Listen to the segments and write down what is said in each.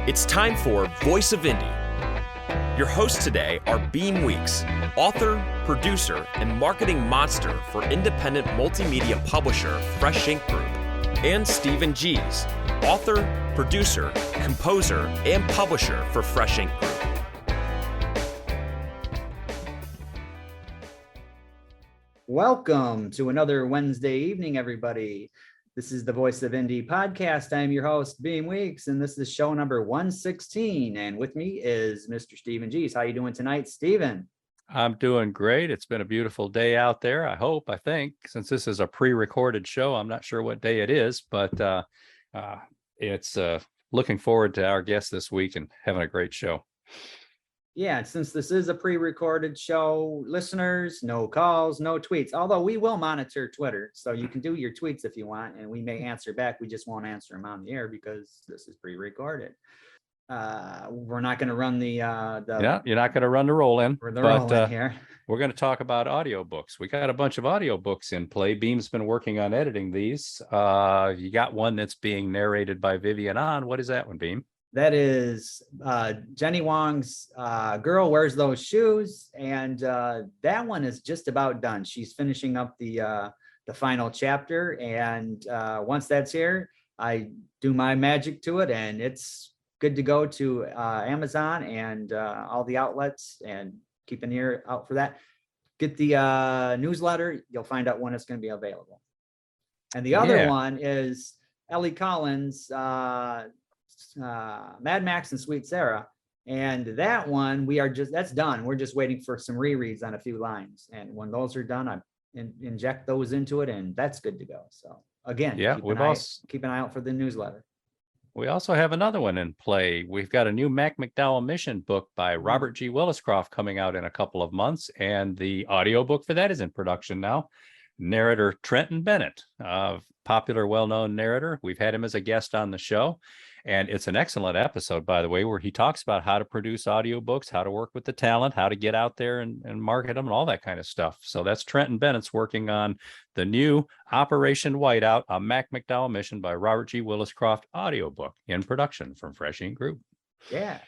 It's time for Voice of Indie. Your hosts today are Beem Weeks, author, producer, and marketing monster for independent multimedia publisher Fresh Ink Group, and Stephen Gies, author, producer, composer, and publisher for Fresh Ink Group. Welcome to another Wednesday evening, everybody. This is the Voice of Indie podcast. I'm your host, Beem Weeks, and this is show number 116. And with me is Mr. Stephen Gies. How you doing tonight, Stephen? I'm doing great. It's been a beautiful day out there. I think, since this is a pre-recorded show, I'm not sure what day it is, but it's looking forward to our guest this week and having a great show. Yeah, since this is a pre-recorded show, listeners, no calls, no tweets, although we will monitor Twitter. So you can do your tweets if you want, and we may answer back. We just won't answer them on the air because this is pre-recorded. We're not going to run you're not going to run the roll-in. Here. We're going to talk about audiobooks. We got a bunch of audiobooks in play. Beam's been working on editing these. You got one that's being narrated by Vivian Ahn. What is that one, Beam? That is Jenny Wong's Girl Wears Those Shoes, and that one is just about done. She's finishing up the final chapter, and once that's here, I do my magic to it, and it's good to go to Amazon and all the outlets, and keep an ear out for that. Get the newsletter. You'll find out when it's going to be available. And the other one is Ellie Collins' Mad Max and Sweet Sarah, and that one that's done. We're just waiting for some rereads on a few lines, and when those are done, I inject those into it, and that's good to go. So again, keep an eye out for the newsletter. We also have another one in play. We've got a new Mac McDowell mission book by Robert G. Williscroft coming out in a couple of months, and the audiobook for that is in production now. Narrator Trenton Bennett, popular, well-known narrator. We've had him as a guest on the show. And it's an excellent episode, by the way, where he talks about how to produce audiobooks, how to work with the talent, how to get out there and market them and all that kind of stuff. So that's Trenton Bennett's working on the new Operation Whiteout, a Mac McDowell mission by Robert G. Williscroft audiobook in production from Fresh Ink Group. Yeah.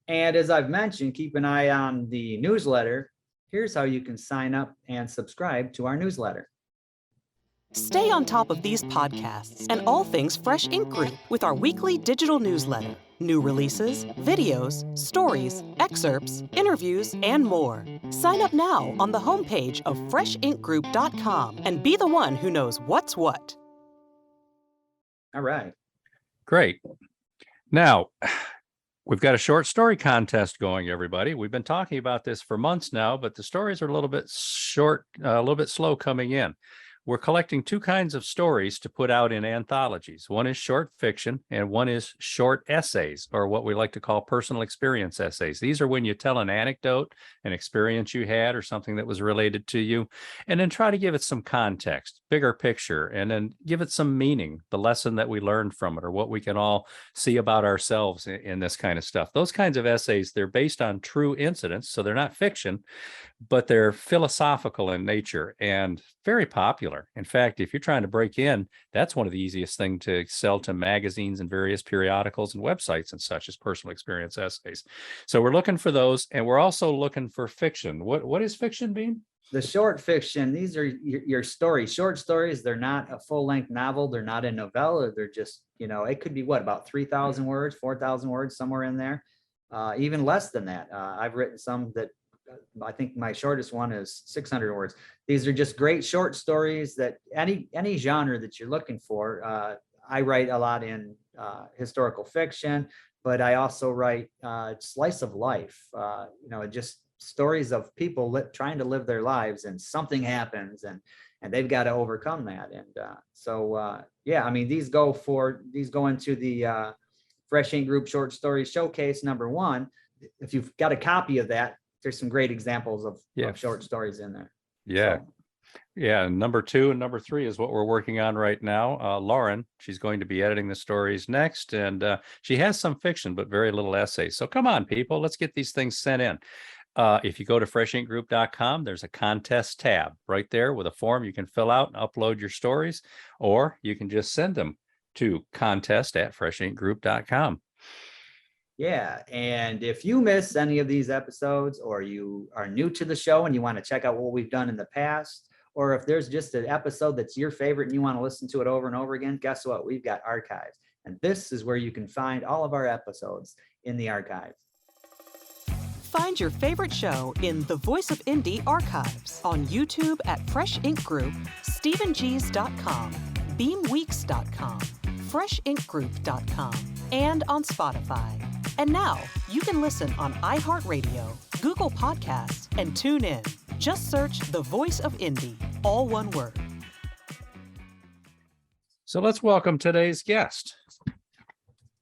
And as I've mentioned, keep an eye on the newsletter. Here's how you can sign up and subscribe to our newsletter. Stay on top of these podcasts and all things Fresh Ink Group with our weekly digital newsletter. New releases, videos, stories, excerpts, interviews, and more. Sign up now on the homepage of freshinkgroup.com and be the one who knows what's what. All right. Great. Now, we've got a short story contest going, everybody. We've been talking about this for months now, but the stories are a little bit short, a little bit slow coming in. We're collecting two kinds of stories to put out in anthologies. One is short fiction and one is short essays, or what we like to call personal experience essays. These are when you tell an anecdote, an experience you had, or something that was related to you, and then try to give it some context, bigger picture, and then give it some meaning, the lesson that we learned from it, or what we can all see about ourselves in this kind of stuff. Those kinds of essays, they're based on true incidents, so they're not fiction, but they're philosophical in nature and very popular. In fact, if you're trying to break in, that's one of the easiest things to sell to magazines and various periodicals and websites and such as personal experience essays. So we're looking for those, and we're also looking for fiction. What is fiction, Beam? The short fiction, these are your stories. Short stories, they're not a full-length novel. They're not a novella. They're just, it could be about 3,000 words, 4,000 words, somewhere in there, even less than that. I've written some that I think my shortest one is 600 words. These are just great short stories that any genre that you're looking for. I write a lot in historical fiction, but I also write slice of life, just stories of people trying to live their lives, and something happens and they've got to overcome that. And these go into the Fresh Ink Group Short Story Showcase #1. If you've got a copy of that, there's some great examples of short stories in there. Yeah. So. Yeah. #2 and #3 is what we're working on right now. Lauren, she's going to be editing the stories next. And she has some fiction, but very little essays. So come on, people, let's get these things sent in. If you go to freshinkgroup.com, there's a contest tab right there with a form you can fill out and upload your stories, or you can just send them to contest@freshinkgroup.com. Yeah, and if you miss any of these episodes, or you are new to the show and you want to check out what we've done in the past, or if there's just an episode that's your favorite and you want to listen to it over and over again, guess what? We've got archives. And this is where you can find all of our episodes in the archive. Find your favorite show in the Voice of Indie archives on YouTube at Fresh Ink Group, StephenG's.com, BeamWeeks.com, FreshInkGroup.com, and on Spotify. And now you can listen on iHeartRadio, Google Podcasts, and TuneIn. Just search The Voice of Indie, all one word. So let's welcome today's guest.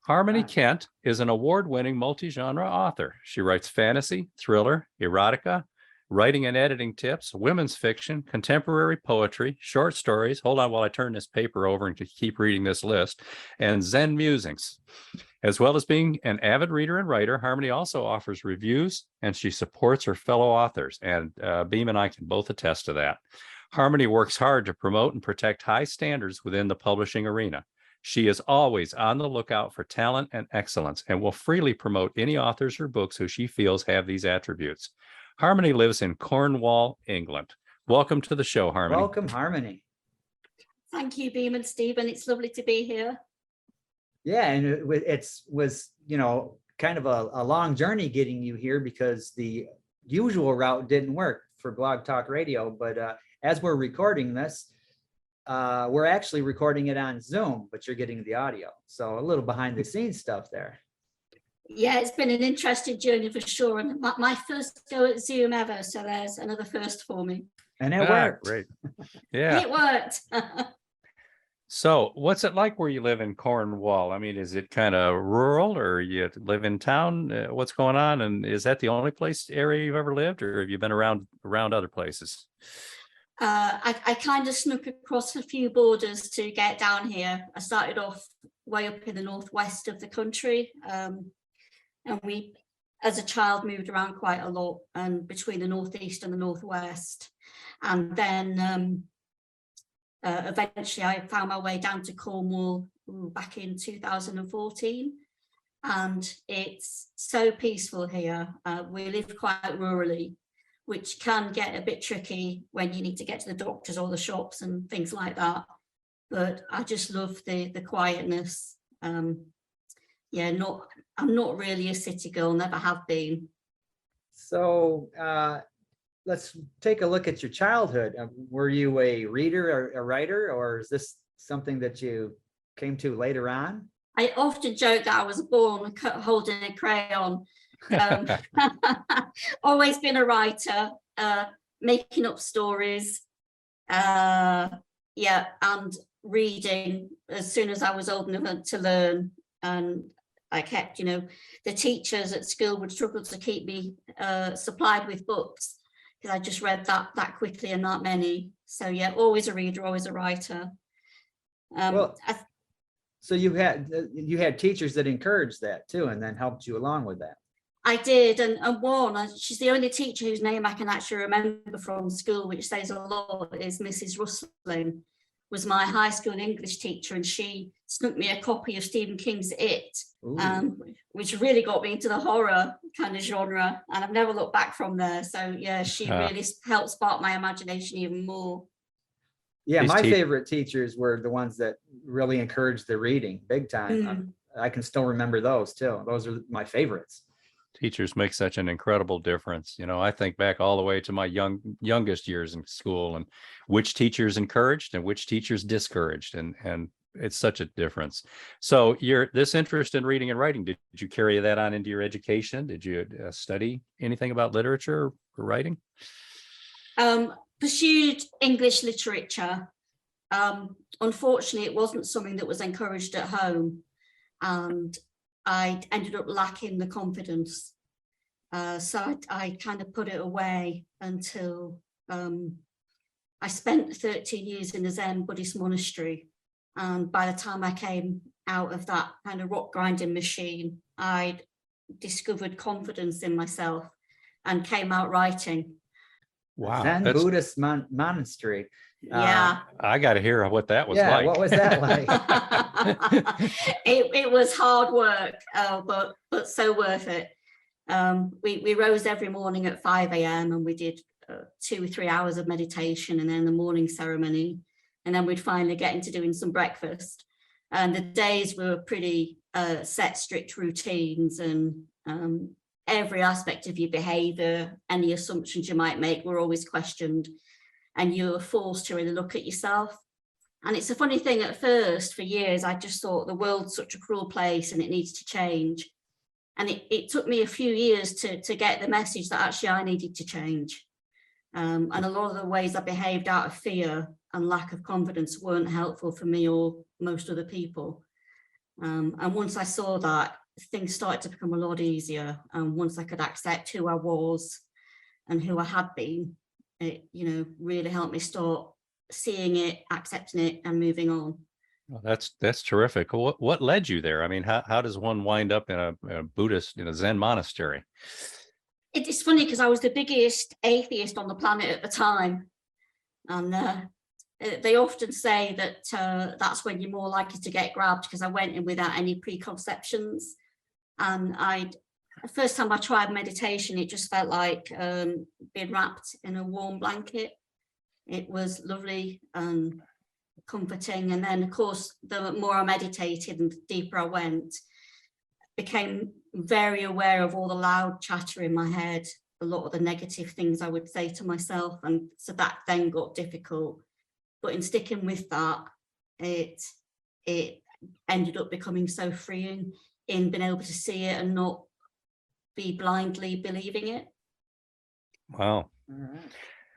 Harmony Kent is an award-winning multi-genre author. She writes fantasy, thriller, erotica, writing and editing tips, women's fiction, contemporary poetry, short stories. Hold on while I turn this paper over and to keep reading this list, and Zen musings. As well as being an avid reader and writer, Harmony also offers reviews, and she supports her fellow authors. And Beem and I can both attest to that. Harmony works hard to promote and protect high standards within the publishing arena. She is always on the lookout for talent and excellence, and will freely promote any authors or books who she feels have these attributes. Harmony lives in Cornwall, England. Welcome to the show, Harmony. Welcome, Harmony. Thank you, Beem and Stephen. It's lovely to be here. Yeah, and it was, kind of a long journey getting you here, because the usual route didn't work for Blog Talk Radio. But as we're recording this, we're actually recording it on Zoom, but you're getting the audio. So a little behind the scenes stuff there. Yeah, it's been an interesting journey for sure. And my first go at Zoom ever. So there's another first for me. And it worked. Great. Yeah. It worked. So what's it like where you live in Cornwall? I mean, is it kind of rural, or you live in town? What's going on? And is that the only area you've ever lived, or have you been around other places? I kind of snuck across a few borders to get down here. I started off way up in the northwest of the country, and we, as a child, moved around quite a lot, and between the northeast and the northwest. And then eventually I found my way down to Cornwall back in 2014, and it's so peaceful here. We live quite rurally, which can get a bit tricky when you need to get to the doctors or the shops and things like that. But I just love the quietness. I'm not really a city girl, never have been. So let's take a look at your childhood. Were you a reader or a writer, or is this something that you came to later on? I often joke that I was born holding a crayon. Always been a writer, making up stories, and reading as soon as I was old enough to learn. And I kept, the teachers at school would struggle to keep me supplied with books, because I just read that quickly and not many. So yeah, always a reader, always a writer. So you had teachers that encouraged that too, and then helped you along with that. I did, and one, she's the only teacher whose name I can actually remember from school, which says a lot, is Mrs. Rustling, was my high school English teacher, and she snuck me a copy of Stephen King's It, which really got me into the horror kind of genre, and I've never looked back from there. So yeah, she really helped spark my imagination even more. Yeah, my favorite teachers were the ones that really encouraged the reading big time. I can still remember those too. Those are my favorites. Teachers make such an incredible difference. I think back all the way to my youngest years in school, and which teachers encouraged and which teachers discouraged, and it's such a difference. So this interest in reading and writing, did you carry that on into your education? Did you study anything about literature or writing? Pursued English literature. Unfortunately, it wasn't something that was encouraged at home, and I ended up lacking the confidence. So I kind of put it away until I spent 13 years in a Zen Buddhist monastery. And by the time I came out of that kind of rock grinding machine, I'd discovered confidence in myself and came out writing. Wow. Zen That's, Buddhist monastery. Yeah. I got to hear what that was Yeah, like. what was that like? It was hard work, but so worth it. We rose every morning at 5 a.m. and we did 2 or 3 hours of meditation and then the morning ceremony. And then we'd finally get into doing some breakfast. And the days were pretty set, strict routines, and every aspect of your behavior, any assumptions you might make were always questioned. And you were forced to really look at yourself. And it's a funny thing, at first, for years, I just thought the world's such a cruel place and it needs to change. And it took me a few years to get the message that actually I needed to change. And a lot of the ways I behaved out of fear and lack of confidence weren't helpful for me or most other people. And once I saw that, things started to become a lot easier. And once I could accept who I was and who I had been, it, really helped me start seeing it, accepting it, and moving on. Well, that's terrific. What led you there? I mean, how does one wind up in a Buddhist, Zen monastery? It's funny because I was the biggest atheist on the planet at the time. And they often say that that's when you're more likely to get grabbed, because I went in without any preconceptions. And the first time I tried meditation, it just felt like being wrapped in a warm blanket. It was lovely and comforting. And then, of course, the more I meditated and the deeper I went, became very aware of all the loud chatter in my head, a lot of the negative things I would say to myself. And so that then got difficult. But in sticking with that, it ended up becoming so freeing in being able to see it and not be blindly believing it. Wow. All right.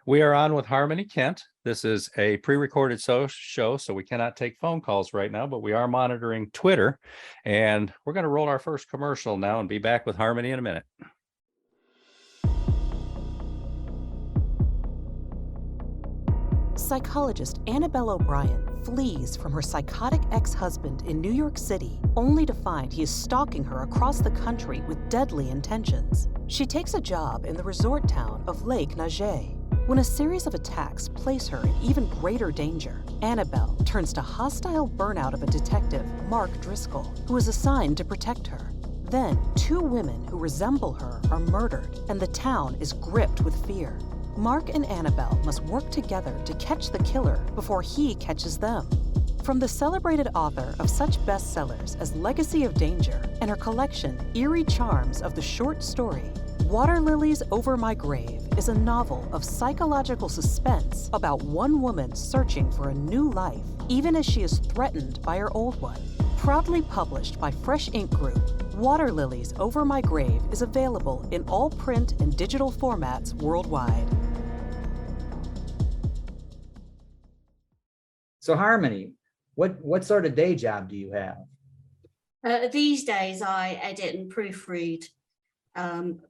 We are on with Harmony Kent. This is a pre-recorded show, so we cannot take phone calls right now, but we are monitoring Twitter. And we're going to roll our first commercial now and be back with Harmony in a minute. Psychologist Annabelle O'Brien flees from her psychotic ex-husband in New York City, only to find he is stalking her across the country with deadly intentions. She takes a job in the resort town of Lake Nage. When a series of attacks place her in even greater danger, Annabelle turns to hostile burnout of a detective, Mark Driscoll, who is assigned to protect her. Then, 2 women who resemble her are murdered, and the town is gripped with fear. Mark and Annabelle must work together to catch the killer before he catches them. From the celebrated author of such bestsellers as Legacy of Danger and her collection Eerie Charms of the Short Story, Water Lilies Over My Grave is a novel of psychological suspense about one woman searching for a new life, even as she is threatened by her old one. Proudly published by Fresh Ink Group, Water Lilies Over My Grave is available in all print and digital formats worldwide. So Harmony, what sort of day job do you have? These days, I edit and proofread.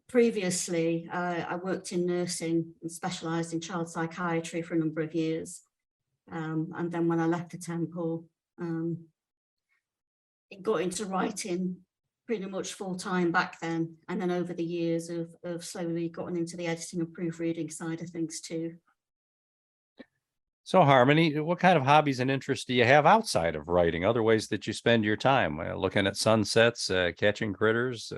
Previously, I worked in nursing and specialised in child psychiatry for a number of years. And then when I left the Temple, it got into writing pretty much full time back then. And then over the years of slowly gotten into the editing and proofreading side of things too. So Harmony, what kind of hobbies and interests do you have outside of writing? Other ways that you spend your time? Looking at sunsets, catching critters,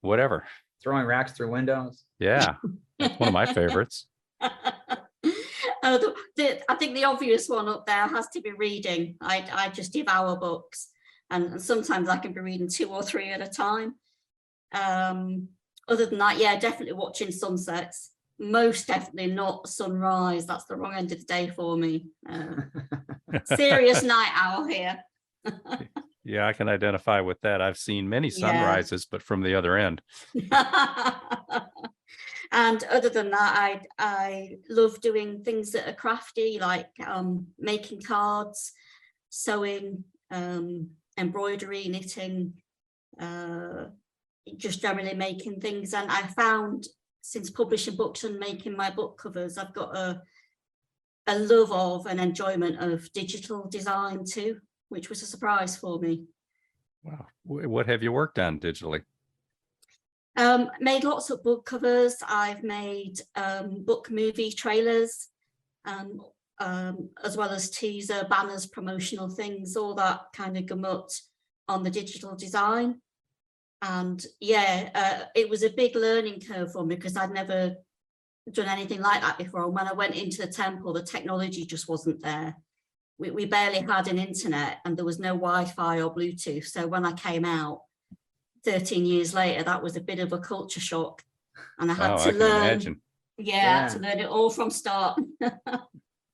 whatever. Throwing rocks through windows? Yeah, that's one of my favorites. I think the obvious one up there has to be reading. I just devour books, and sometimes I can be reading 2 or 3 at a time. Other than that, yeah, definitely watching sunsets. Most definitely not sunrise. That's the wrong end of the day for me. Serious night owl here. Yeah, I can identify with that. I've seen many sunrises, but from the other end. And other than that, I love doing things that are crafty, like making cards, sewing, embroidery, knitting, just generally making things. And I found, since publishing books and making my book covers, I've got a love of and enjoyment of digital design too, which was a surprise for me. Wow. What have you worked on digitally? Made lots of book covers. I've made book movie trailers, as well as teaser, banners, promotional things, all that kind of gamut on the digital design. And yeah, it was a big learning curve for me because I'd never done anything like that before. And when I went into the temple, the technology just wasn't there. We barely had an internet, and there was no Wi-Fi or Bluetooth. So when I came out 13 years later, that was a bit of a culture shock. And I had to learn. Yeah, to learn it all from start.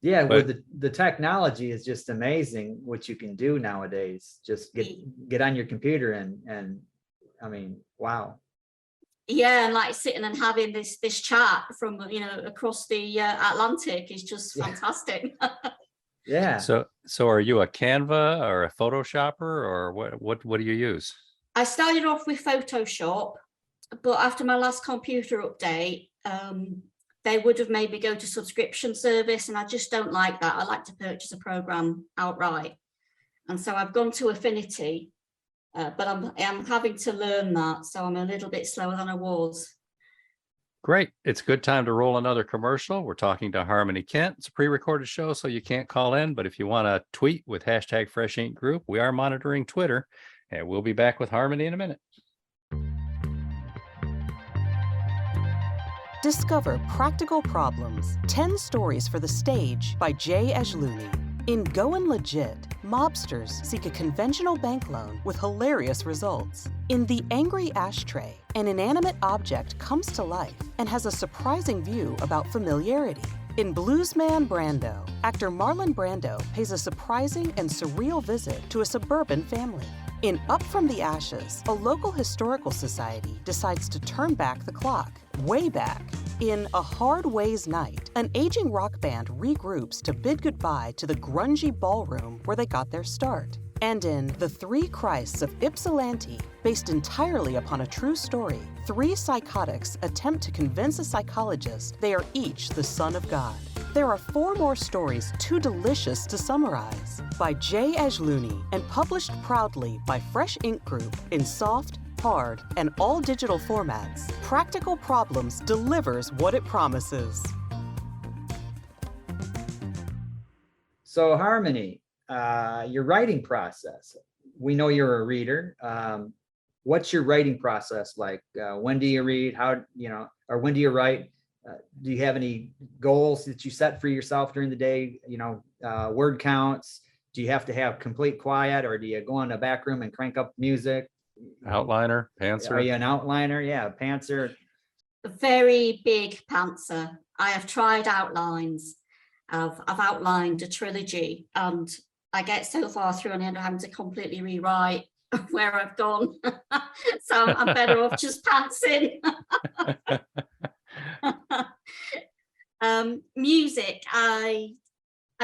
Yeah, with the technology is just amazing what you can do nowadays. Just get on your computer and I mean, wow. Yeah, and like sitting and having this chat from across the Atlantic is just fantastic. Yeah. So are you a Canva or a Photoshopper, or what do you use? I started off with Photoshop, but after my last computer update, they would have made me go to subscription service, and I just don't like that. I like to purchase a program outright. And so I've gone to Affinity, but I'm having to learn that. So I'm a little bit slower than I was. Great. It's a good time to roll another commercial. We're talking to Harmony Kent. It's a pre-recorded show, so you can't call in, but if you want to tweet with hashtag Fresh Ink Group, we are monitoring Twitter, and we'll be back with Harmony in a minute. Discover Practical Problems, 10 Stories for the Stage by Jay Ejluni. In Goin' Legit, mobsters seek a conventional bank loan with hilarious results. In The Angry Ashtray, an inanimate object comes to life and has a surprising view about familiarity. In Bluesman Brando, actor Marlon Brando pays a surprising and surreal visit to a suburban family. In Up From the Ashes, a local historical society decides to turn back the clock, way back. In A Hard Way's Night, an aging rock band regroups to bid goodbye to the grungy ballroom where they got their start. And in The Three Christs of Ypsilanti, based entirely upon a true story, 3 psychotics attempt to convince a psychologist they are each the Son of God. There are 4 more stories too delicious to summarize, by Jay Ejluni and published proudly by Fresh Ink Group in soft, hard, and all digital formats. Practical Problems delivers what it promises. So Harmony, your writing process. We know you're a reader. What's your writing process like? When do you read? Or when do you write? Do you have any goals that you set for yourself during the day? Word counts. Do you have to have complete quiet, or do you go in the back room and crank up music? Outliner, pantser. Are you an outliner? Yeah, pantser. A very big pantser. I have tried outlines. I've outlined a trilogy, and I get so far through and end up having to completely rewrite where I've gone. So I'm better off just pantsing. Music, I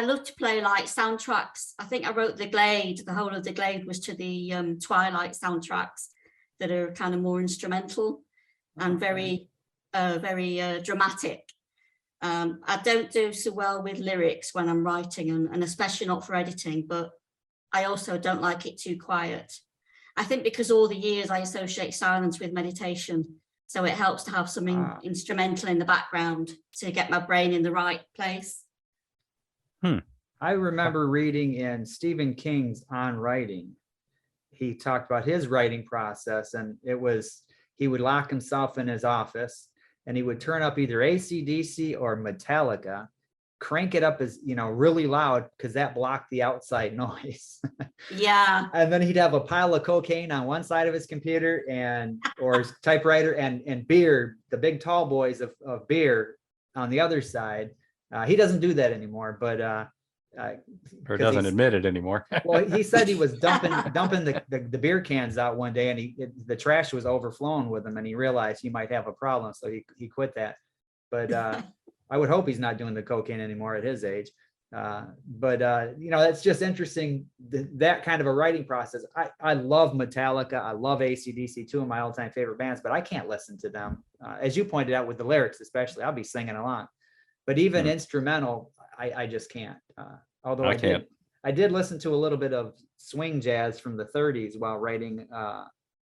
love to play like soundtracks. I think I wrote The Glade. The whole of The Glade was to the Twilight soundtracks that are kind of more instrumental and very dramatic. I don't do so well with lyrics when I'm writing, and especially not for editing, but I also don't like it too quiet. I think because all the years I associate silence with meditation, so it helps to have something instrumental in the background to get my brain in the right place. I remember reading in Stephen King's On Writing, he talked about his writing process, and he would lock himself in his office and he would turn up either AC/DC or Metallica, crank it up as really loud because that blocked the outside noise. Yeah. And then he'd have a pile of cocaine on one side of his computer or his typewriter, and beer, the big tall boys of beer on the other side. He doesn't do that anymore, but or doesn't admit it anymore. Well, he said he was dumping the beer cans out one day, and the trash was overflowing with them, and he realized he might have a problem, so he quit that. But I would hope he's not doing the cocaine anymore at his age. That's just interesting, that kind of a writing process. I love Metallica. I love AC/DC, 2 of my all-time favorite bands, but I can't listen to them. As you pointed out with the lyrics, especially, I'll be singing along. But even instrumental, I just can't. Although I did listen to a little bit of swing jazz from the 30s while writing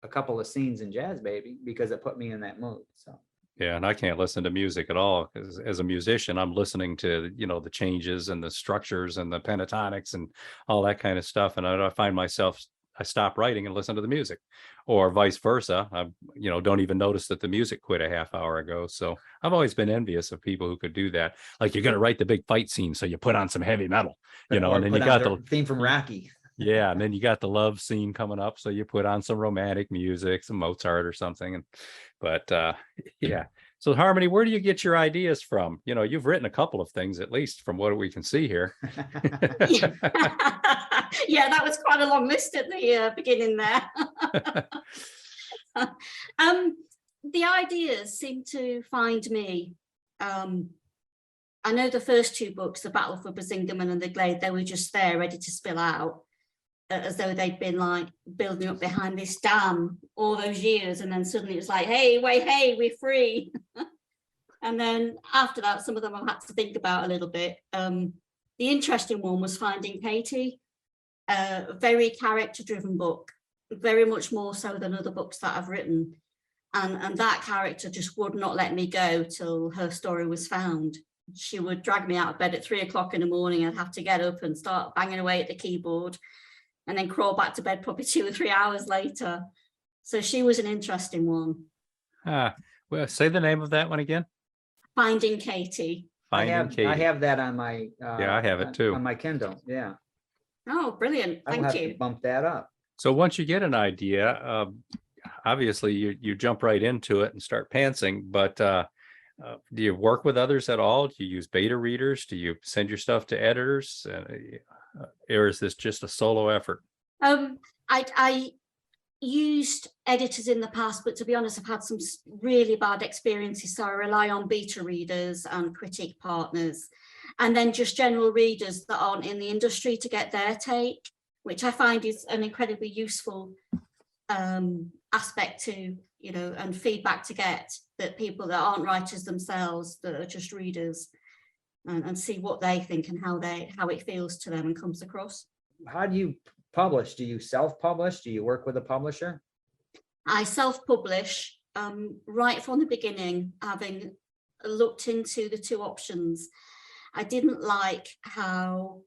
a couple of scenes in Jazz Baby because it put me in that mood. So. Yeah, and I can't listen to music at all because as a musician, I'm listening to, the changes and the structures and the pentatonics and all that kind of stuff. And I find myself, I stop writing and listen to the music, or vice versa. I, don't even notice that the music quit a half hour ago. So I've always been envious of people who could do that. Like, you're going to write the big fight scene, so you put on some heavy metal, Or and then put you got on the theme from Rocky. Yeah, and then you got the love scene coming up, so you put on some romantic music, some Mozart or something. But yeah. So Harmony, where do you get your ideas from? You've written a couple of things, at least from what we can see here. Yeah, that was quite a long list at the beginning there. The ideas seem to find me. I know the first two books, The Battle for Brisingamen and The Glade, they were just there ready to spill out, as though they'd been like building up behind this dam all those years, and then suddenly it's like, hey, wait, hey, we're free. And then after that, some of them I've had to think about a little bit. The interesting one was Finding Katie, a very character-driven book, very much more so than other books that I've written. And that character just would not let me go till her story was found. She would drag me out of bed at 3 o'clock in the morning. I'd have to get up and start banging away at the keyboard, and then crawl back to bed probably 2 or 3 hours later. So she was an interesting one. Well, say the name of that one again. Finding Katie. Finding Katie. I have that on my. Yeah, I have it too. On my Kindle. Yeah. Oh, brilliant. I will Thank have you. to bump that up. So once you get an idea, obviously you jump right into it and start pantsing. But do you work with others at all? Do you use beta readers? Do you send your stuff to editors? Or is this just a solo effort? I used editors in the past, but to be honest, I've had some really bad experiences. So I rely on beta readers and critique partners, and then just general readers that aren't in the industry to get their take, which I find is an incredibly useful aspect to, and feedback to get, that people that aren't writers themselves, that are just readers, and see what they think and how it feels to them and comes across. How do you publish? Do you self-publish? Do you work with a publisher? I self-publish right from the beginning, having looked into the two options. I didn't like how,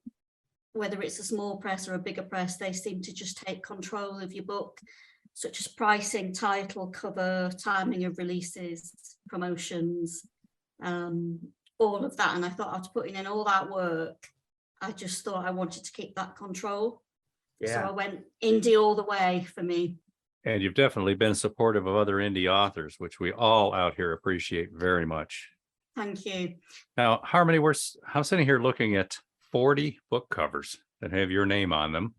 whether it's a small press or a bigger press, they seem to just take control of your book, such as pricing, title, cover, timing of releases, promotions, all of that. And I thought, after putting in all that work, I just thought I wanted to keep that control. Yeah. So I went indie all the way for me. And you've definitely been supportive of other indie authors, which we all out here appreciate very much. Thank you. Now, Harmony, I'm sitting here looking at 40 book covers that have your name on them.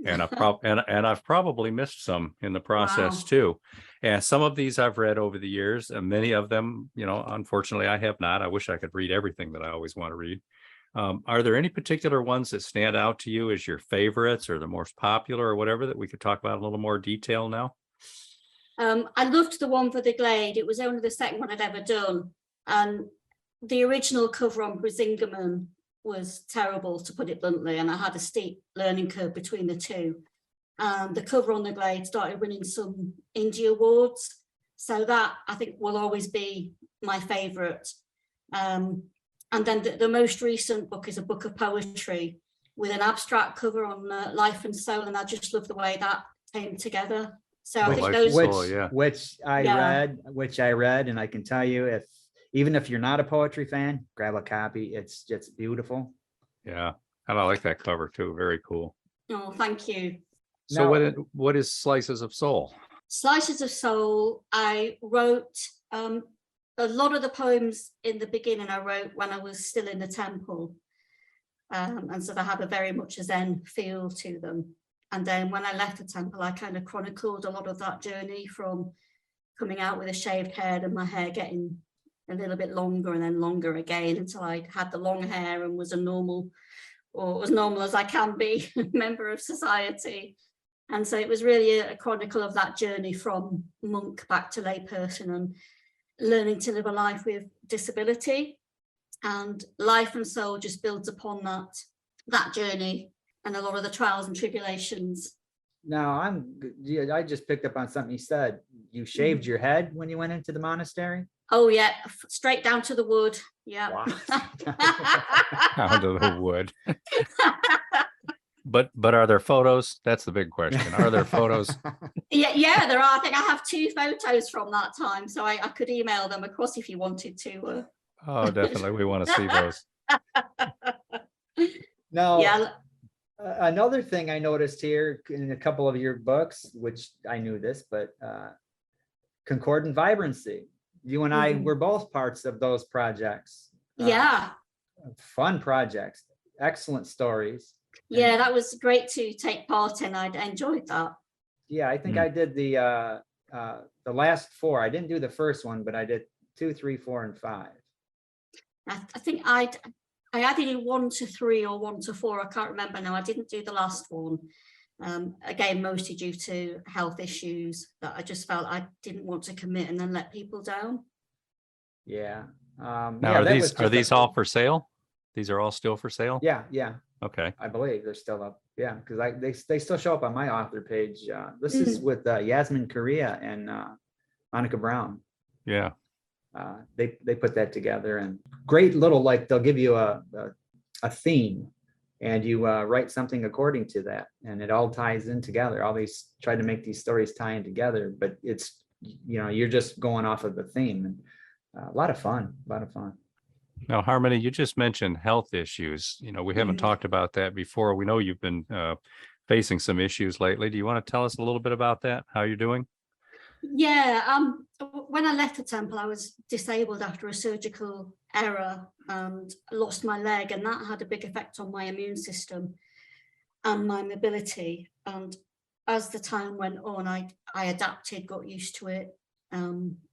And I've probably missed some in the process too. And some of these I've read over the years, and many of them, unfortunately I have not. I wish I could read everything that I always want to read. Are there any particular ones that stand out to you as your favorites or the most popular or whatever that we could talk about in a little more detail now? I loved the one for The Glade. It was only the second one I'd ever done. And the original cover on Brisingamen was terrible, to put it bluntly, and I had a steep learning curve between the two. The cover on The Glade started winning some indie awards, so that I think will always be my favourite. And then the most recent book is a book of poetry with an abstract cover on Life and Soul, and I just love the way that came together. So I think those, which I read, and I can tell you, even if you're not a poetry fan, grab a copy. It's just beautiful. Yeah, and I like that cover too. Very cool. Oh, thank you. So now, what is Slices of Soul? Slices of Soul, I wrote a lot of the poems in the beginning I wrote when I was still in the temple. And so they have a very much a Zen feel to them. And then when I left the temple, I kind of chronicled a lot of that journey, from coming out with a shaved head and my hair getting a little bit longer and then longer again, until I had the long hair and was a normal, or as normal as I can be, member of society. And so it was really a chronicle of that journey from monk back to layperson, and learning to live a life with disability. And Life and Soul just builds upon that journey and a lot of the trials and tribulations Now yeah, I just picked up on something you said. You shaved your head when you went into the monastery? Oh yeah, straight down to the wood. Yeah. Wow. Out of the wood. But are there photos? That's the big question. Are there photos? Yeah, there are. I think I have 2 photos from that time, so I could email them across if you wanted to. Oh, definitely. We want to see those. Now, Yeah. another thing I noticed here in a couple of your books, which I knew this, but Concordant Vibrancy. You and I were both parts of those projects. Yeah. Fun projects, excellent stories. Yeah, that was great to take part in. I enjoyed that. Yeah, I think I did the last 4. I didn't do the first one, but I did 2, 3, 4, and 5. I think I either did 1 to 3 or 1 to 4. I can't remember now. I didn't do the last one. Again, mostly due to health issues that I just felt I didn't want to commit and then let people down. Yeah. Now, yeah, are these all for sale? These are all still for sale? Yeah. Okay. I believe they're still up. Yeah, because they still show up on my author page. This is with Yasmin Correa and Monica Brown. Yeah. They put that together, and great little, like, they'll give you a theme, and you write something according to that, and it all ties in together. All these try to make these stories tie in together, but it's, you're just going off of the theme, and a lot of fun. Now, Harmony, you just mentioned health issues. We haven't talked about that before. We know you've been facing some issues lately. Do you want to tell us a little bit about that? How you're doing? Yeah, when I left the temple, I was disabled after a surgical error and lost my leg, and that had a big effect on my immune system and my mobility. And as the time went on, I adapted, got used to it,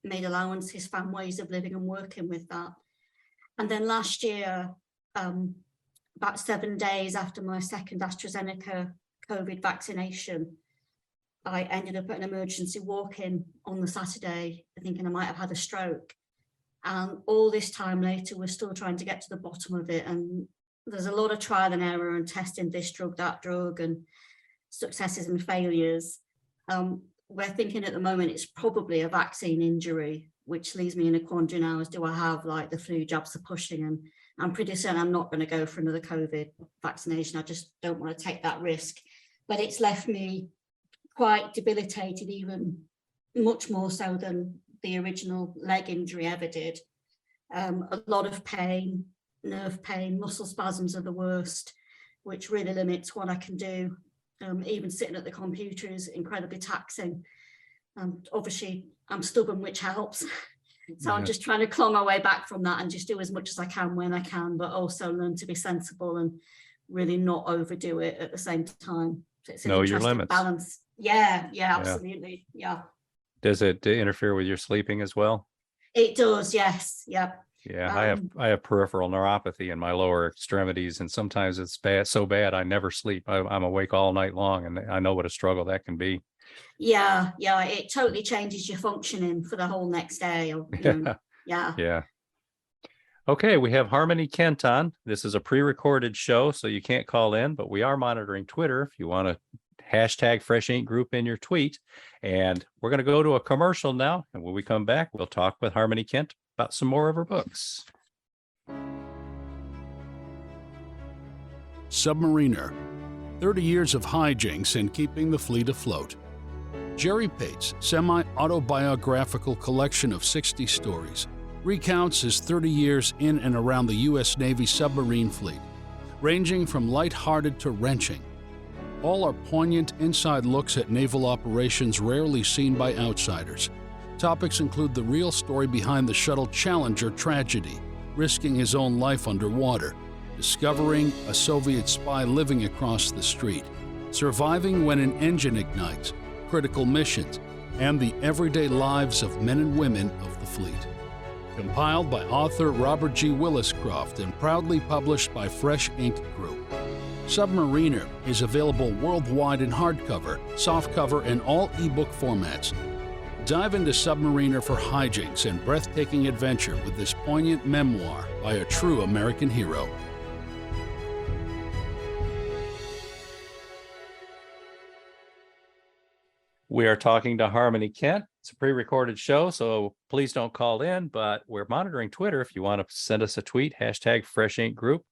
made allowances, found ways of living and working with that. And then last year, about 7 days after my second AstraZeneca COVID vaccination, I ended up at an emergency walk-in on the Saturday, thinking I might have had a stroke. And all this time later, we're still trying to get to the bottom of it. And there's a lot of trial and error and testing this drug, that drug, and successes and failures. We're thinking at the moment it's probably a vaccine injury, which leaves me in a quandary now as do I have like the flu jabs are pushing, and I'm pretty certain I'm not going to go for another COVID vaccination. I just don't want to take that risk. But it's left me quite debilitated, even much more so than the original leg injury ever did. A lot of pain, nerve pain, muscle spasms are the worst, which really limits what I can do. Even sitting at the computer is incredibly taxing. Obviously, I'm stubborn, which helps. So I'm just trying to claw my way back from that and just do as much as I can when I can, but also learn to be sensible and really not overdo it at the same time. So it's an Know your interesting limits. balance. Yeah, absolutely. Yeah. Does it interfere with your sleeping as well? It does, yes. Yep. Yeah, I have peripheral neuropathy in my lower extremities, and sometimes it's so bad I never sleep. I'm awake all night long, and I know what a struggle that can be. Yeah, it totally changes your functioning for the whole next day. Yeah. Okay, we have Harmony Canton. This is a pre-recorded show, so you can't call in, but we are monitoring Twitter if you want to hashtag Fresh Ink Group in your tweet. And we're going to go to a commercial now, and when we come back, we'll talk with Harmony Kent about some more of her books. Submariner, 30 years of hijinks and keeping the fleet afloat. Jerry Pate's semi-autobiographical collection of 60 stories recounts his 30 years in and around the U.S. Navy submarine fleet, ranging from lighthearted to wrenching. All are poignant inside looks at naval operations rarely seen by outsiders. Topics include the real story behind the shuttle Challenger tragedy, risking his own life underwater, discovering a Soviet spy living across the street, surviving when an engine ignites, critical missions, and the everyday lives of men and women of the fleet. Compiled by author Robert G. Williscroft and proudly published by Fresh Ink Group. Submariner is available worldwide in hardcover, softcover, and all ebook formats. Dive into Submariner for hijinks and breathtaking adventure with this poignant memoir by a true American hero. We are talking to Harmony Kent. It's a pre-recorded show, so please don't call in, but we're monitoring Twitter. If you want to send us a tweet, hashtag Fresh Ink Group.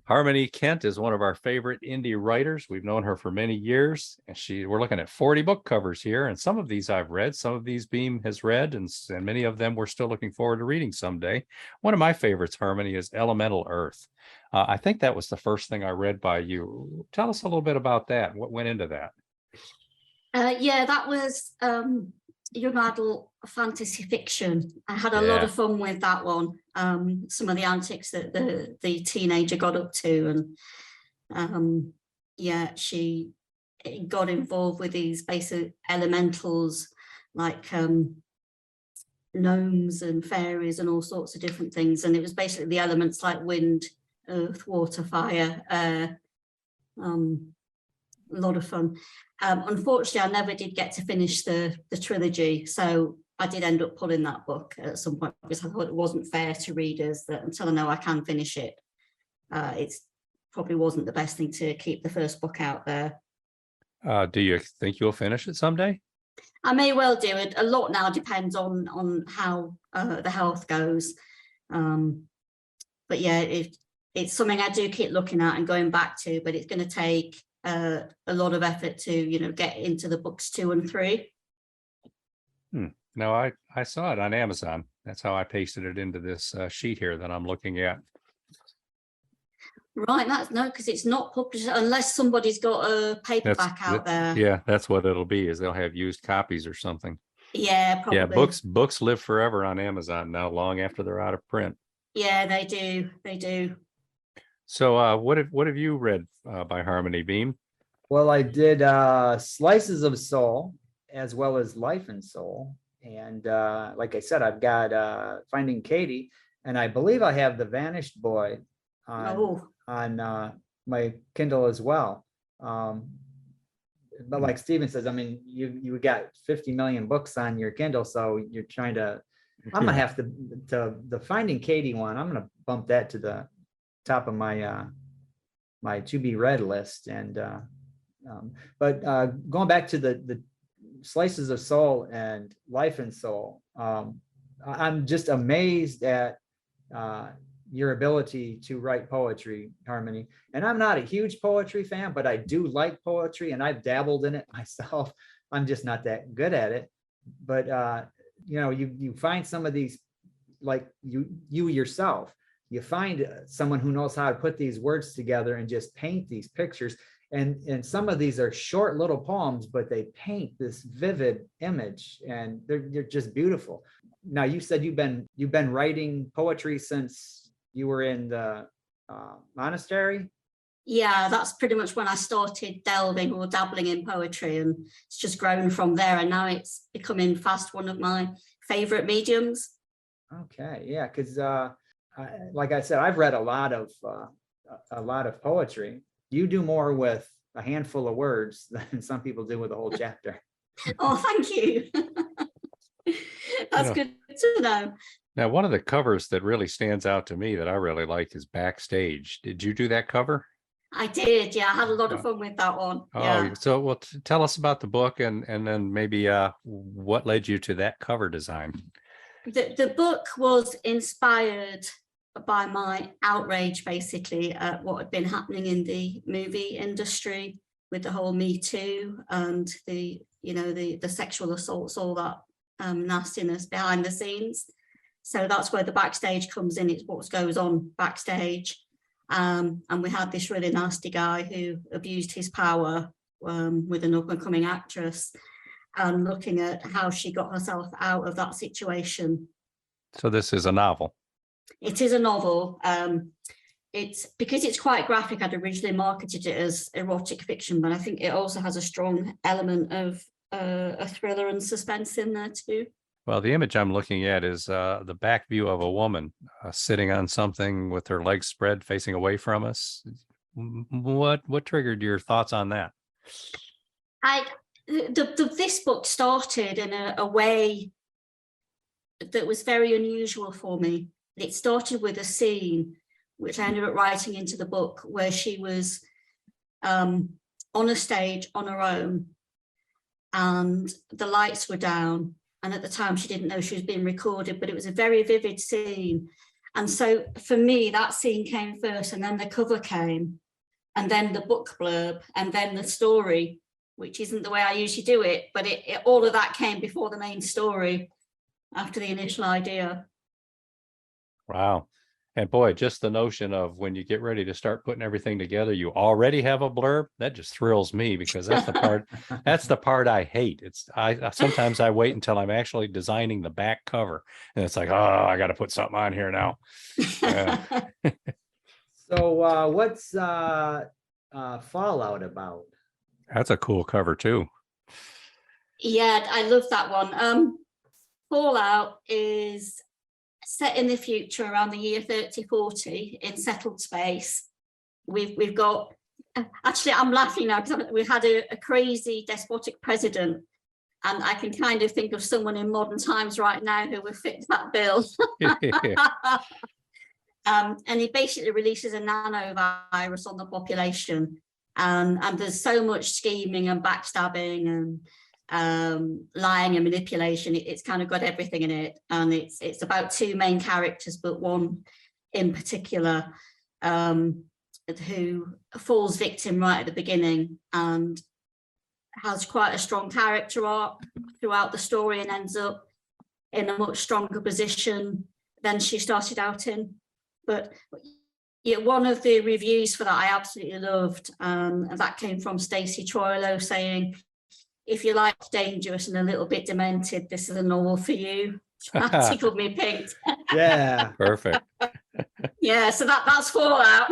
Harmony Kent is one of our favorite indie writers. We've known her for many years, and we're looking at 40 book covers here, and some of these I've read, some of these Beem has read, and many of them we're still looking forward to reading someday. One of my favorites, Harmony, is Elemental Earth. I think that was the first thing I read by you. Tell us a little bit about that. What went into that? Yeah, that was young adult fantasy fiction. I had a lot of fun with that one. Some of the antics that the teenager got up to, and she got involved with these basic elementals like gnomes and fairies and all sorts of different things. And it was basically the elements like wind, earth, water, fire, air. A lot of fun. Unfortunately, I never did get to finish the trilogy, so I did end up pulling that book at some point because I thought it wasn't fair to readers that until I know I can finish it, it's probably wasn't the best thing to keep the first book out there. Do you think you'll finish it someday? I may well do it. A lot now depends on how the health goes. But yeah, it's something I do keep looking at and going back to, but it's going to take a lot of effort to get into the books 2 and 3. No, I saw it on Amazon. That's how I pasted it into this sheet here that I'm looking at. Right, because it's not published unless somebody's got a paperback out there. Yeah, that's what it'll be, is they'll have used copies or something. Yeah, probably. Yeah, books live forever on Amazon now, long after they're out of print. Yeah, they do. So what have you read by Harmony, Beem? Well, I did Slices of Soul as well as Life and Soul. And like I said, I've got Finding Katie, and I believe I have The Vanished Boy on my Kindle as well. But like Steven says, I mean, you got 50 million books on your Kindle, so you're trying to, I'm gonna have to the Finding Katie one, I'm gonna bump that to the top of my my to be read list. And but going back to the Slices of Soul and Life and Soul, I'm just amazed at your ability to write poetry, Harmony. And I'm not a huge poetry fan, but I do like poetry, and I've dabbled in it myself. I'm just not that good at it. But you find some of these, like you yourself, you find someone who knows how to put these words together and just paint these pictures. And some of these are short little poems, but they paint this vivid image, and they're just beautiful. Now, you said you've been writing poetry since you were in the monastery? Yeah, that's pretty much when I started delving or dabbling in poetry, and it's just grown from there. And now it's becoming fast one of my favorite mediums. Okay, yeah, because like I said, I've read a lot of poetry. You do more with a handful of words than some people do with a whole chapter. Oh, thank you. That's good to know. Now, one of the covers that really stands out to me that I really like is Backstage. Did you do that cover? I did, yeah. I had a lot of fun with that one. Oh, so tell us about the book, and then maybe what led you to that cover design. The book was inspired by my outrage, basically, at what had been happening in the movie industry with the whole Me Too and the sexual assaults, all that nastiness behind the scenes. So that's where the backstage comes in. It's what goes on backstage. And we had this really nasty guy who abused his power with an up-and-coming actress, and looking at how she got herself out of that situation. So this is a novel. It is a novel. It's because it's quite graphic. I'd originally marketed it as erotic fiction, but I think it also has a strong element of a thriller and suspense in there too. Well, the image I'm looking at is the back view of a woman sitting on something with her legs spread, facing away from us. What triggered your thoughts on that? This book started in a way that was very unusual for me. It started with a scene which I ended up writing into the book, where she was on a stage on her own, and the lights were down. And at the time, she didn't know she was being recorded, but it was a very vivid scene. And so for me, that scene came first, and then the cover came, and then the book blurb, and then the story, which isn't the way I usually do it, but all of that came before the main story, after the initial idea. Wow. And boy, just the notion of when you get ready to start putting everything together, you already have a blurb. That just thrills me, because that's the part I hate. Sometimes I wait until I'm actually designing the back cover, and it's like, oh, I got to put something on here now. Yeah. So what's Fallout about? That's a cool cover too. Yeah, I love that one. Fallout is set in the future around the year 3040 in settled space. We've got, actually I'm laughing now because we had a crazy despotic president, and I can kind of think of someone in modern times right now who would fit that bill. And he basically releases a nanovirus on the population, and there's so much scheming and backstabbing and lying and manipulation. It's kind of got everything in it, and it's about two main characters, but one in particular who falls victim right at the beginning and has quite a strong character arc throughout the story, and ends up in a much stronger position than she started out in. But yeah, one of the reviews for that I absolutely loved, and that came from Stacey Troilo, saying, if you like dangerous and a little bit demented, this is a novel for you. That tickled me pink. Yeah. Perfect. Yeah, so that's Fallout.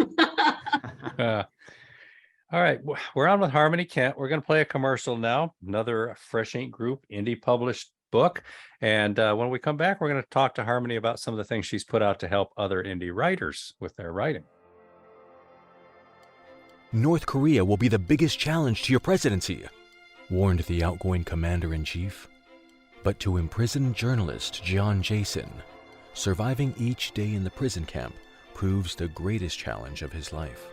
All right, we're on with Harmony Kent. We're going to play a commercial now, another Fresh Ink Group indie published book. And when we come back, we're going to talk to Harmony about some of the things she's put out to help other indie writers with their writing. North Korea will be the biggest challenge to your presidency, warned the outgoing commander-in-chief. But to imprisoned journalist John Jason, surviving each day in the prison camp proves the greatest challenge of his life.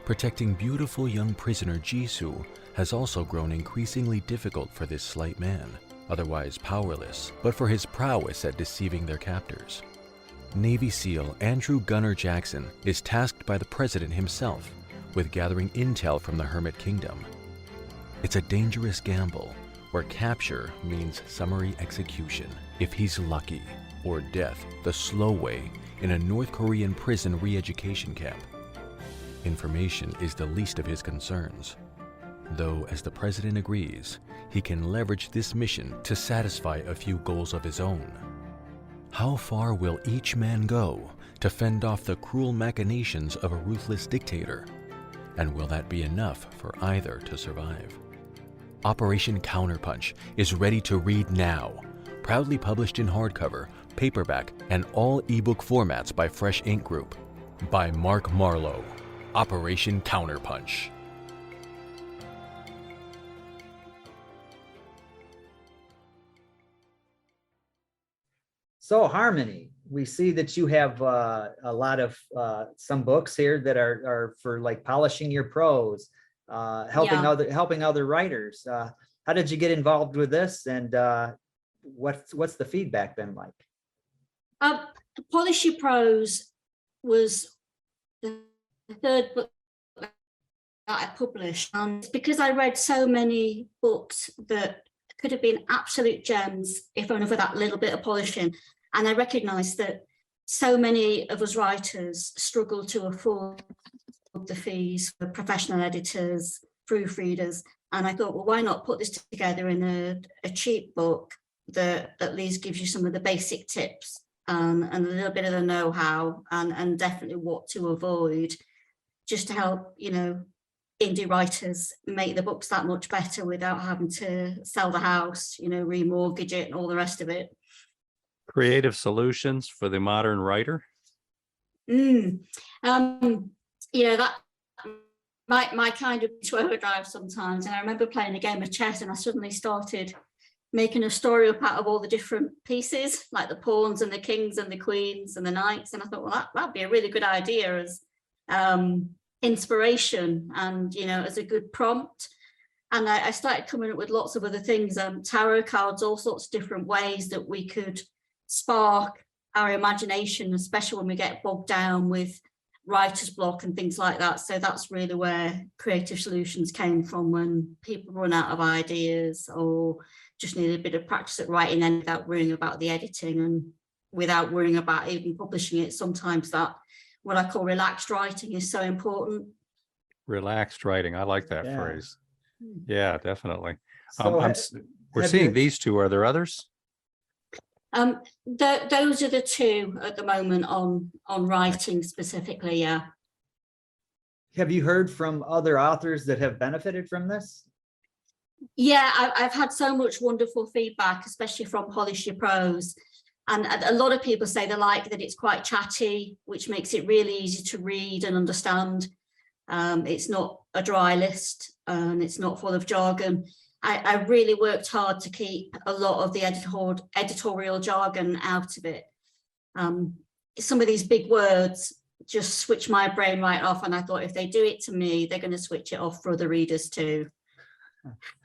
Protecting beautiful young prisoner Jisoo has also grown increasingly difficult for this slight man, otherwise powerless, but for his prowess at deceiving their captors. Navy SEAL Andrew Gunner Jackson is tasked by the president himself with gathering intel from the Hermit Kingdom. It's a dangerous gamble where capture means summary execution, if he's lucky, or death the slow way in a North Korean prison re-education camp. Information is the least of his concerns, though as the president agrees, he can leverage this mission to satisfy a few goals of his own. How far will each man go to fend off the cruel machinations of a ruthless dictator? And will that be enough for either to survive? Operation Counterpunch is ready to read now, proudly published in hardcover, paperback, and all ebook formats by Fresh Ink Group. By Mark Marlowe. Operation Counterpunch. So Harmony, we see that you have a lot of some books here that are for like polishing your prose, helping other writers. How did you get involved with this, and what's the feedback been like? Polish Your Prose was the third book that I published, and because I read so many books that could have been absolute gems if only for that little bit of polishing, and I recognized that so many of us writers struggle to afford the fees for professional editors, proofreaders, and I thought, well, why not put this together in a cheap book that at least gives you some of the basic tips and a little bit of the know-how, and definitely what to avoid, just to help, indie writers make the books that much better without having to sell the house, remortgage it and all the rest of it. Creative solutions for the modern writer. That my kind of to overdrive sometimes. And I remember playing a game of chess, and I suddenly started making a story up out of all the different pieces, like the pawns and the kings and the queens and the knights. And I thought, well, that'd be a really good idea as inspiration and, as a good prompt. And I started coming up with lots of other things, tarot cards, all sorts of different ways that we could spark our imagination, especially when we get bogged down with writer's block and things like that. So that's really where Creative Solutions came from, when people run out of ideas or just need a bit of practice at writing and without worrying about the editing and without worrying about even publishing it. Sometimes that, what I call relaxed writing, is so important. Relaxed writing. I like that Yeah. phrase. Yeah, definitely. So We're have seeing you- these two. Are there others? Those are the two at the moment on writing specifically. Yeah. Have you heard from other authors that have benefited from this? Yeah, I've had so much wonderful feedback, especially from Polish Your Prose. And a lot of people say they like that it's quite chatty, which makes it really easy to read and understand. It's not a dry list, and it's not full of jargon. I really worked hard to keep a lot of the editorial jargon out of it. Some of these big words just switch my brain right off, and I thought if they do it to me, they're going to switch it off for other readers too.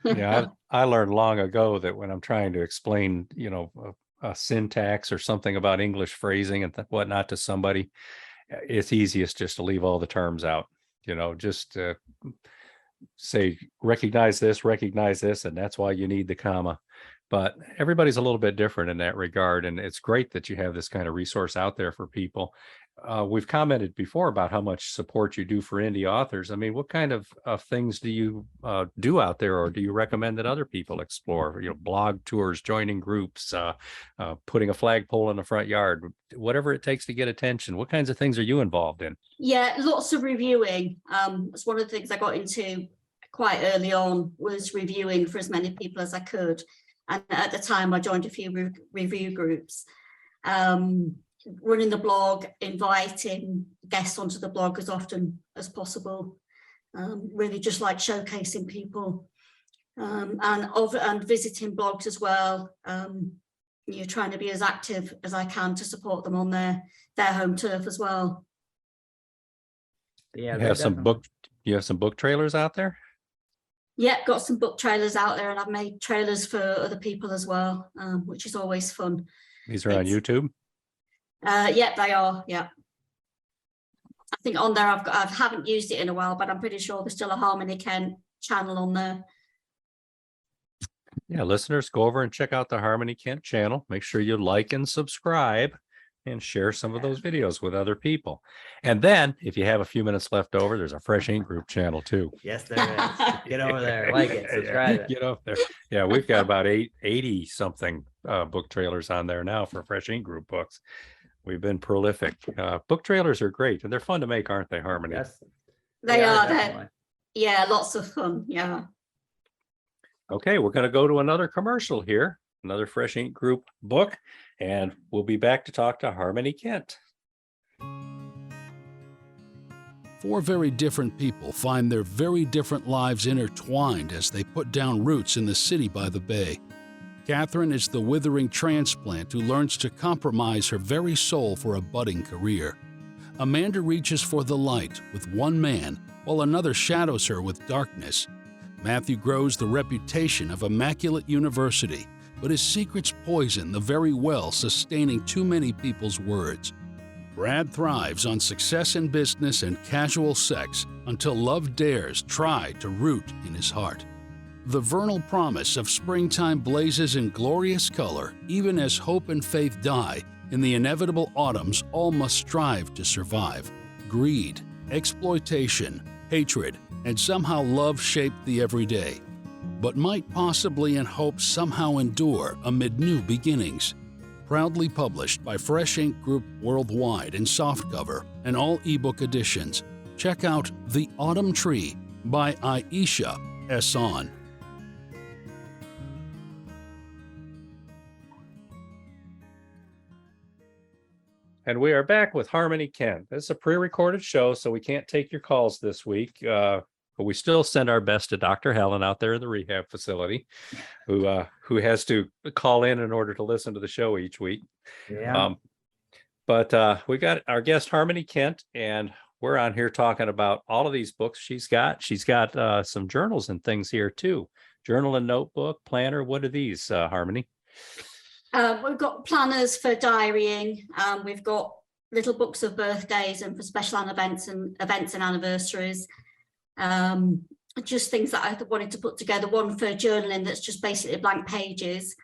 Yeah, I learned long ago that when I'm trying to explain, a syntax or something about English phrasing and whatnot to somebody, it's easiest just to leave all the terms out. Just say recognize this, and that's why you need the comma. But everybody's a little bit different in that regard, and it's great that you have this kind of resource out there for people. We've commented before about how much support you do for indie authors. I mean, what kind of things do you do out there, or do you recommend that other people explore? Blog tours, joining groups, putting a flagpole in the front yard, whatever it takes to get attention. What kinds of things are you involved in? Yeah, lots of reviewing. It's one of the things I got into quite early on, was reviewing for as many people as I could. And at the time, I joined a few review groups. Running the blog, inviting guests onto the blog as often as possible, really just like showcasing people, and visiting blogs as well. Trying to be as active as I can to support them on their home turf as well. Yeah, you have some book trailers out there? Yeah, got some book trailers out there, and I've made trailers for other people as well, which is always fun. These are on YouTube? Yeah, they are. Yeah, I think on there I haven't used it in a while, but I'm pretty sure there's still a Harmony Kent channel on there. Yeah, listeners, go over and check out the Harmony Kent channel. Make sure you like and subscribe and share some of those videos with other people. And then if you have a few minutes left over, there's a Fresh Ink Group channel too. Yes, there is. Get over there, like it, subscribe it. Get over there. Yeah, we've got about 80 something book trailers on there now for Fresh Ink Group books. We've been prolific. Book trailers are great, and they're fun to make, aren't they, Harmony? Yes, They are. definitely. Yeah, lots of fun. Yeah. Okay, we're going to go to another commercial here, another Fresh Ink Group book, and we'll be back to talk to Harmony Kent. Four very different people find their very different lives intertwined as they put down roots in the city by the bay. Catherine is the withering transplant who learns to compromise her very soul for a budding career. Amanda reaches for the light with one man, while another shadows her with darkness. Matthew grows the reputation of immaculate university, but his secrets poison the very well sustaining too many people's words. Brad thrives on success in business and casual sex until love dares try to root in his heart. The vernal promise of springtime blazes in glorious color, even as hope and faith die. In the inevitable autumns, all must strive to survive. Greed, exploitation, hatred, and somehow love shape the everyday, but might possibly in hope somehow endure amid new beginnings. Proudly published by Fresh Ink Group worldwide in softcover and all ebook editions. Check out The Autumn Tree by Aisha Esson. And we are back with Harmony Kent. This is a pre-recorded show, so we can't take your calls this week, but we still send our best to Dr. Helen out there in the rehab facility, who has to call in order to listen to the show each week. Yeah. But we got our guest Harmony Kent, and we're on here talking about all of these books she's got. She's got some journals and things here too. Journal and notebook, planner. What are these, Harmony? We've got planners for diarying. We've got little books of birthdays and for special events and anniversaries. Just things that I wanted to put together. One for journaling that's just basically blank pages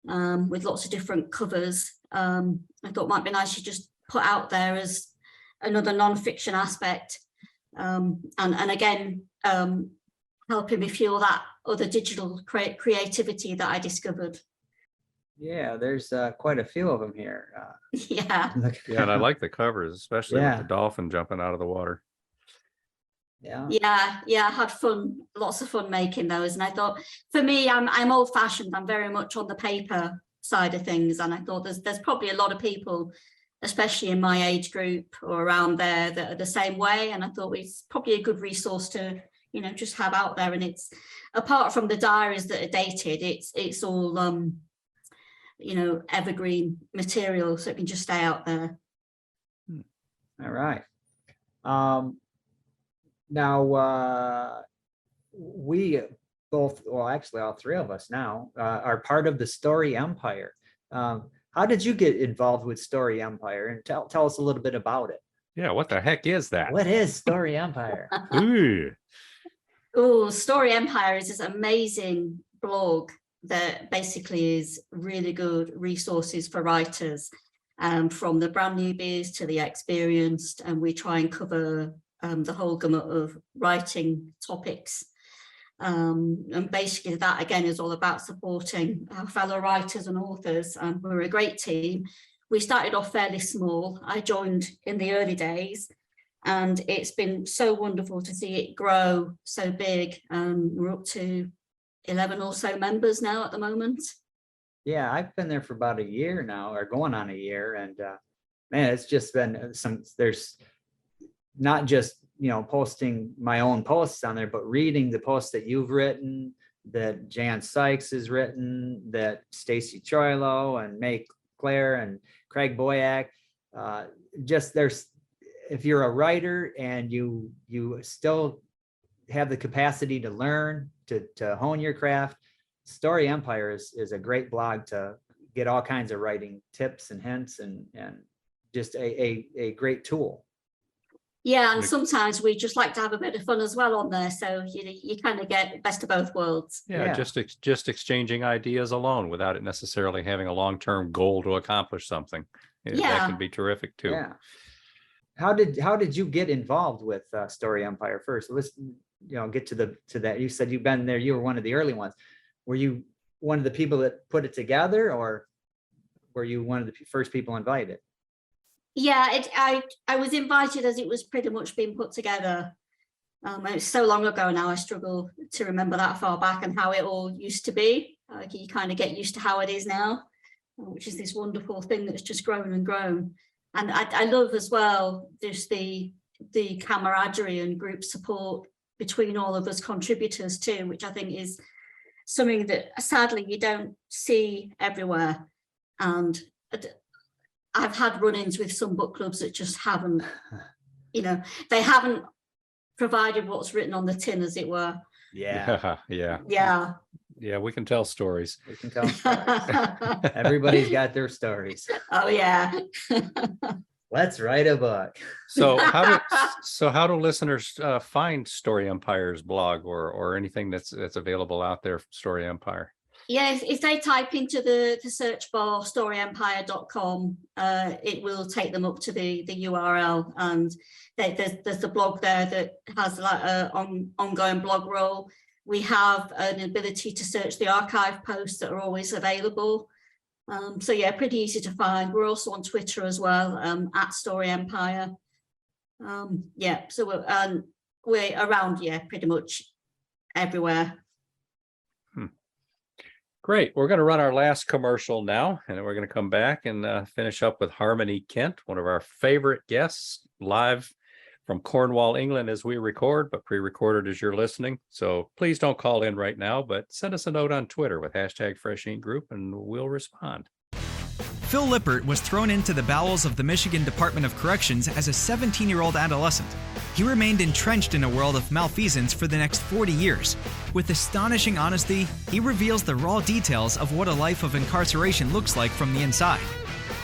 with lots of different covers. I thought might be nice to just put out there as another non-fiction aspect. And again, helping me fuel that other digital creativity that I discovered. Yeah, there's quite a few of them here. Yeah. Yeah, and I like the covers, especially with Yeah. the dolphin jumping out of the water. Yeah. I had fun, lots of fun making those. And I thought, for me, I'm old fashioned. I'm very much on the paper side of things. And I thought there's probably a lot of people, especially in my age group or around there, that are the same way. And I thought it's probably a good resource to, just have out there. And it's, apart from the diaries that are dated, it's all, evergreen material, so it can just stay out there. All right. Now, we both, well, actually all three of us now, are part of the Story Empire. How did you get involved with Story Empire? And tell us a little bit about it. Yeah, what the heck is that? What is Story Empire? Ooh. Oh, Story Empire is this amazing blog that basically is really good resources for writers, from the brand newbies to the experienced, and we try and cover the whole gamut of writing topics. And basically that again is all about supporting our fellow writers and authors. We're a great team. We started off fairly small. I joined in the early days, and it's been so wonderful to see it grow so big. We're up to 11 or so members now at the moment. Yeah, I've been there for about a year now, or going on a year, and man, it's just been there's not just posting my own posts on there, but reading the posts that you've written, that Jan Sykes has written, that Stacy Troilo and May Claire and Craig Boyack. If you're a writer and you still have the capacity to learn, to hone your craft, Story Empire is a great blog to get all kinds of writing tips and hints, and just a great tool. Yeah, and sometimes we just like to have a bit of fun as well on there, so you kind of get best of both worlds. Yeah, just exchanging ideas alone without it necessarily having a long-term goal to accomplish something. That can be terrific too. Yeah. How did you get involved with Story Empire first? Let's get to that. You said you've been there. You were one of the early ones. Were you one of the people that put it together, or were you one of the first people invited? Yeah, I was invited as it was pretty much being put together. It's so long ago now, I struggle to remember that far back and how it all used to be. You kind of get used to how it is now, which is this wonderful thing that's just grown and grown. And I love as well just the camaraderie and group support between all of us contributors too, which I think is something that sadly you don't see everywhere. And I've had run-ins with some book clubs that just haven't, they haven't provided what's written on the tin, as it were. Yeah. Yeah, we can tell stories. We can tell stories. Everybody's got their stories. Oh yeah. Let's write a book. So how do listeners find Story Empire's blog or anything that's available out there from Story Empire? Yeah, if they type into the search bar storyempire.com, it will take them up to the URL, and there's the blog there that has like an ongoing blog roll. We have an ability to search the archive posts that are always available. So yeah, pretty easy to find. We're also on Twitter as well, at Story Empire. So we're around, pretty much everywhere. Great. We're going to run our last commercial now, and then we're going to come back and finish up with Harmony Kent, one of our favorite guests, live from Cornwall, England, as we record, but pre-recorded as you're listening. So please don't call in right now, but send us a note on Twitter with #FreshInkGroup, and we'll respond. Phil Lippert was thrown into the bowels of the Michigan Department of Corrections as a 17-year-old adolescent. He remained entrenched in a world of malfeasance for the next 40 years. With astonishing honesty, he reveals the raw details of what a life of incarceration looks like from the inside.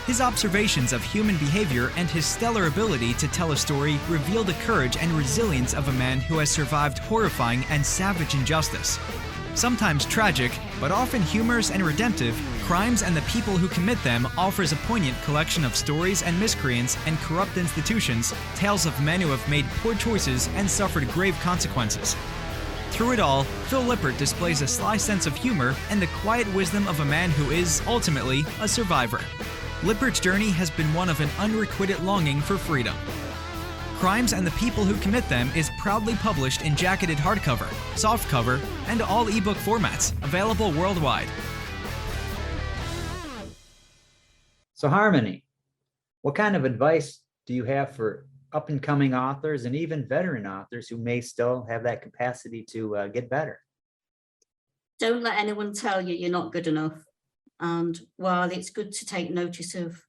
His observations of human behavior and his stellar ability to tell a story reveal the courage and resilience of a man who has survived horrifying and savage injustice. Sometimes tragic, but often humorous and redemptive, Crimes and the People Who Commit Them offers a poignant collection of stories and miscreants and corrupt institutions, tales of men who have made poor choices and suffered grave consequences. Through it all, Phil Lippert displays a sly sense of humor and the quiet wisdom of a man who is, ultimately, a survivor. Lippert's journey has been one of an unrequited longing for freedom. Crimes and the People Who Commit Them is proudly published in jacketed hardcover, softcover, and all ebook formats, available worldwide. So Harmony, what kind of advice do you have for up-and-coming authors and even veteran authors who may still have that capacity to get better? Don't let anyone tell you you're not good enough. And while it's good to take notice of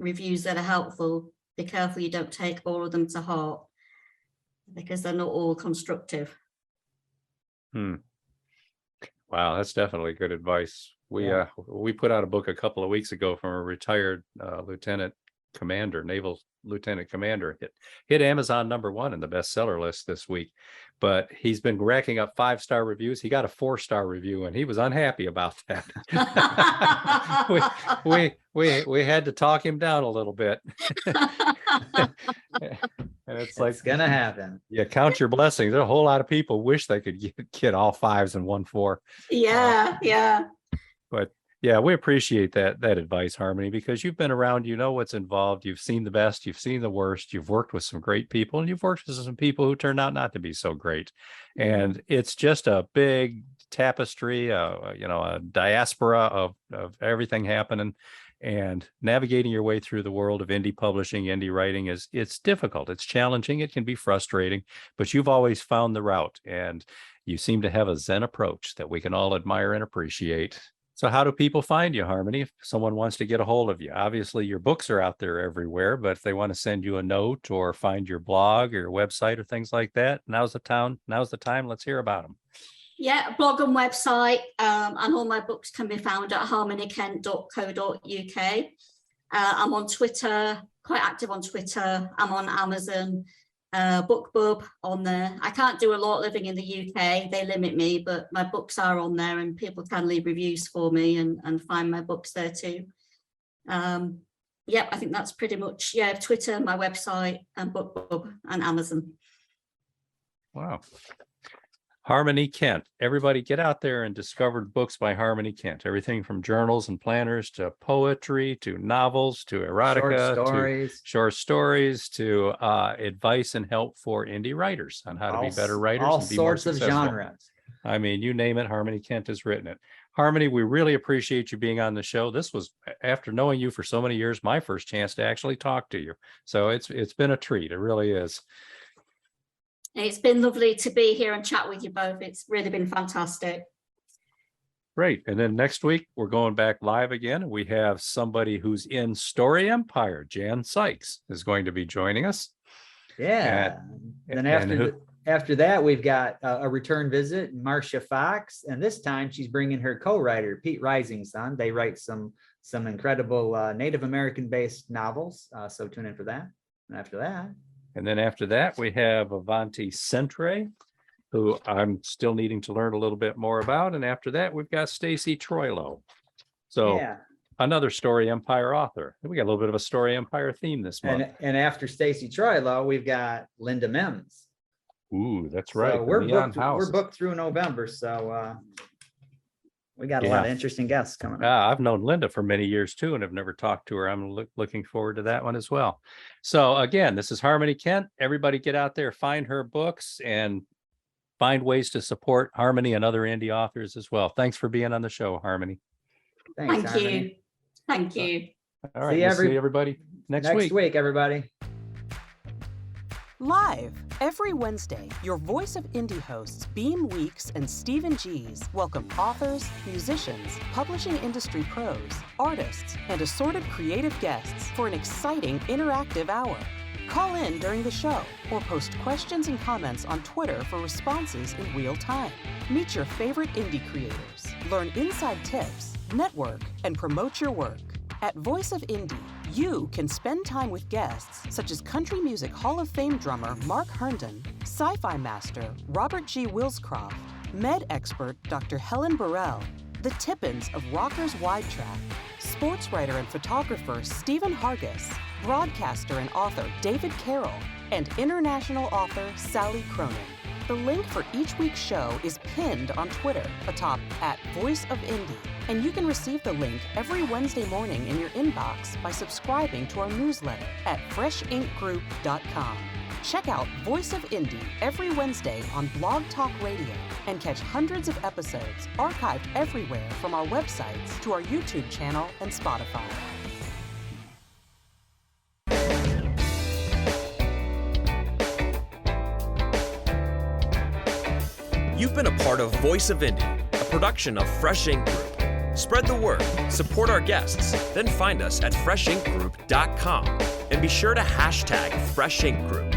reviews that are helpful, be careful you don't take all of them to heart, because they're not all constructive. Wow, that's definitely good advice. We put out a book a couple of weeks ago from a retired lieutenant commander, naval lieutenant commander. Hit Amazon #1 in the bestseller list this week, but he's been racking up 5-star reviews. He got a 4-star review, and he was unhappy about that. we had to talk him down a little bit. And it's like, it's gonna happen. Yeah, count your blessings. There's a whole lot of people wish they could get all 5s and 1 4. Yeah. But yeah, we appreciate that advice, Harmony, because you've been around, you know what's involved. You've seen the best, you've seen the worst, you've worked with some great people, and you've worked with some people who turned out not to be so great. And it's just a big tapestry, a diaspora of everything happening. And navigating your way through the world of indie publishing, indie writing it's difficult. It's challenging. It can be frustrating, but you've always found the route, and you seem to have a Zen approach that we can all admire and appreciate. So how do people find you, Harmony, if someone wants to get a hold of you? Obviously, your books are out there everywhere, but if they want to send you a note or find your blog or your website or things like that, now's the time. Let's hear about them. Yeah, blog and website, and all my books can be found at harmonykent.co.uk. I'm on Twitter, quite active on Twitter. I'm on Amazon, BookBub on there. I can't do a lot living in the UK. They limit me, but my books are on there, and people can leave reviews for me and find my books there too. I think that's pretty much, Twitter, my website, and BookBub and Amazon. Wow. Harmony Kent. Everybody get out there and discover books by Harmony Kent. Everything from journals and planners to poetry to novels to erotica to short stories to advice and help for indie writers on how to be better writers. All and be sorts more of successful. genres. I mean, you name it, Harmony Kent has written it. Harmony, we really appreciate you being on the show. This was, after knowing you for so many years, my first chance to actually talk to you. So it's been a treat. It really is. It's been lovely to be here and chat with you both. It's really been fantastic. Great. And then next week, we're going back live again. We have somebody who's in Story Empire. Jan Sykes is going to be joining us. Yeah. And then after that, we've got a return visit, Marcia Fox. And this time she's bringing her co-writer, Pete Risingson. They write some incredible Native American-based novels. So tune in for that. And after that, we have Avanti Centre, who I'm still needing to learn a little bit more about. And after that, we've got Stacy Troilo. So another Story Empire author. We got a little bit of a Story Empire theme this month. And after Stacy Troilo, we've got Linda Mims. Ooh, that's right. So we're booked through November. So we got a lot of interesting guests coming up. I've known Linda for many years too, and have never talked to her. I'm looking forward to that one as well. So again, this is Harmony Kent. Everybody get out there, find her books, and find ways to support Harmony and other indie authors as well. Thanks for being on the show, Harmony. Thank you. Thank you. All right. See everybody next week. Next week, everybody. Live every Wednesday, your Voice of Indie hosts Beem Weeks and Stephen G's welcome authors, musicians, publishing industry pros, artists, and assorted creative guests for an exciting interactive hour. Call in during the show or post questions and comments on Twitter for responses in real time. Meet your favorite indie creators, learn inside tips, network, and promote your work. At Voice of Indie, you can spend time with guests such as Country Music Hall of Fame drummer Mark Herndon, sci-fi master Robert G. Willscroft, med expert Dr. Helen Burrell, the Tippins of Rockers Wide Track, sports writer and photographer Stephen Hargis, broadcaster and author David Carroll, and international author Sally Cronin. The link for each week's show is pinned on Twitter atop @VoiceOfIndie, and you can receive the link every Wednesday morning in your inbox by subscribing to our newsletter at freshinkgroup.com. Check out Voice of Indie every Wednesday on Blog Talk Radio and catch hundreds of episodes archived everywhere from our websites to our YouTube channel and Spotify. You've been a part of Voice of Indie, a production of Fresh Ink Group. Spread the word, support our guests, then find us at freshinkgroup.com and be sure to hashtag Fresh Ink Group.